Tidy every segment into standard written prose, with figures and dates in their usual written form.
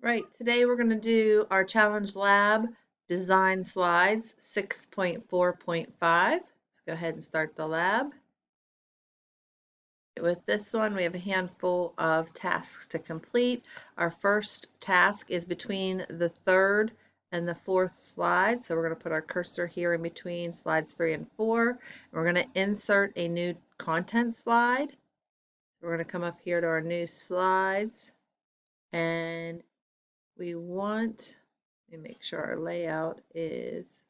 Right, today we're going to do our challenge lab design slides 6.4.5. Let's go ahead and start the lab. With this one, we have a handful of tasks to complete. Our first task is between the third and the fourth slide. So we're going to put our cursor here in between slides 3 and 4. We're going to insert a new content slide. We're going to come up here to our new slides, and we want, let me make sure our layout is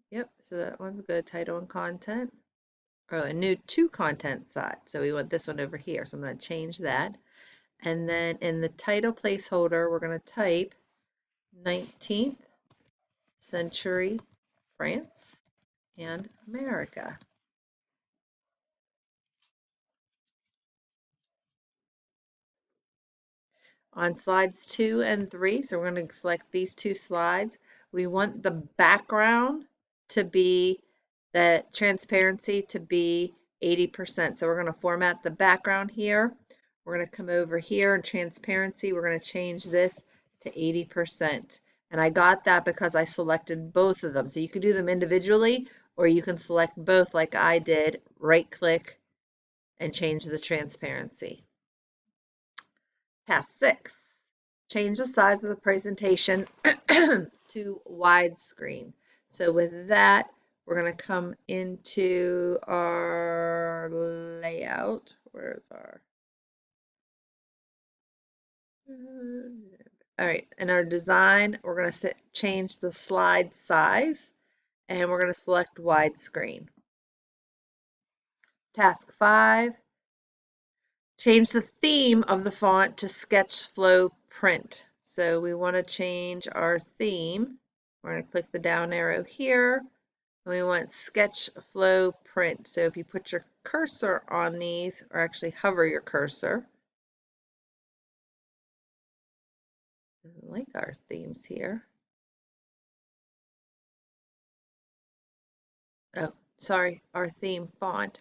yep, so that one's good. Title and content. Oh, a new to content side. So we want this one over here. So I'm going to change that. And then in the title placeholder, we're going to type 19th century France and America. On slides 2 and 3, so we're going to select these two slides. We want the background to be, the transparency to be 80%. So we're going to format the background here. We're going to come over here in transparency. We're going to change this to 80%. And I got that because I selected both of them. So you can do them individually, or you can select both like I did, right click and change the transparency. Task 6. Change the size of the presentation to widescreen. So with that, we're going to come into our layout. Where's our? All right, in our design, we're going to change the slide size, and we're going to select widescreen. Task 5. Change the theme of the font to Sketchflow Print. So we want to change our theme. We're going to click the down arrow here, and we want Sketchflow Print. So if you put your cursor on these, or actually hover your cursor, doesn't like our themes here. Oh, sorry, our theme font.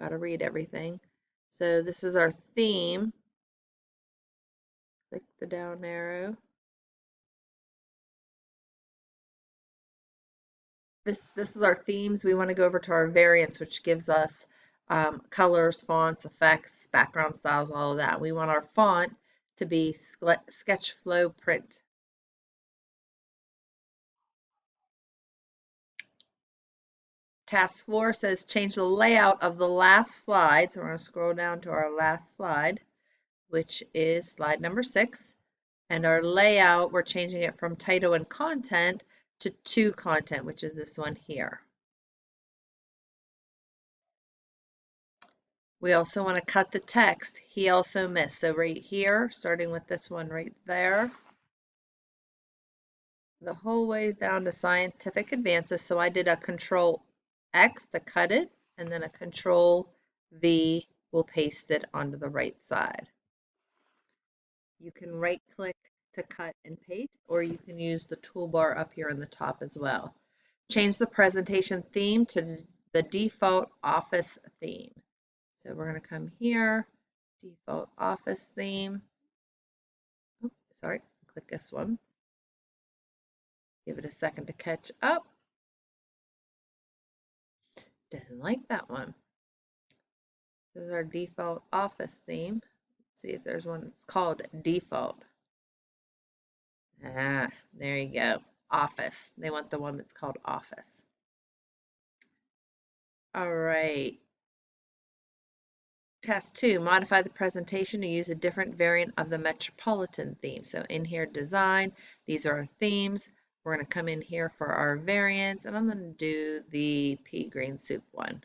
Got to read everything. So this is our theme. Click the down arrow. This is our themes. We want to go over to our variants, which gives us colors, fonts, effects, background styles, all of that. We want our font to be Sketchflow Print. Task 4 says change the layout of the last slide. So we're going to scroll down to our last slide, which is slide number 6. And our layout, we're changing it from title and content to content, which is this one here. We also want to cut the text. He also missed. So right here, starting with this one right there, the whole ways down to scientific advances. So I did a Control X to cut it, and then a Control V will paste it onto the right side. You can right click to cut and paste, or you can use the toolbar up here on the top as well. Change the presentation theme to the default Office theme. So we're going to come here, default Office theme. Oh, sorry, click this one. Give it a second to catch up. Doesn't like that one. This is our default Office theme. Let's see if there's one that's called default. Ah, there you go. Office. They want the one that's called Office. All right. Task 2, modify the presentation to use a different variant of the Metropolitan theme. So in here, design, these are our themes. We're going to come in here for our variants, and I'm going to do the pea green soup one.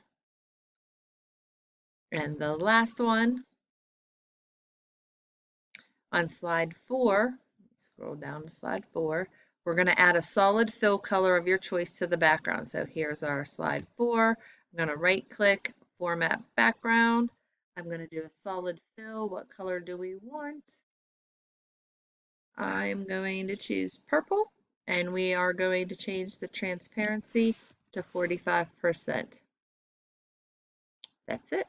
And the last one, on slide 4, scroll down to slide 4, we're going to add a solid fill color of your choice to the background. So here's our slide 4. I'm going to right click, format background. I'm going to do a solid fill. What color do we want? I'm going to choose purple, and we are going to change the transparency to 45%. That's it.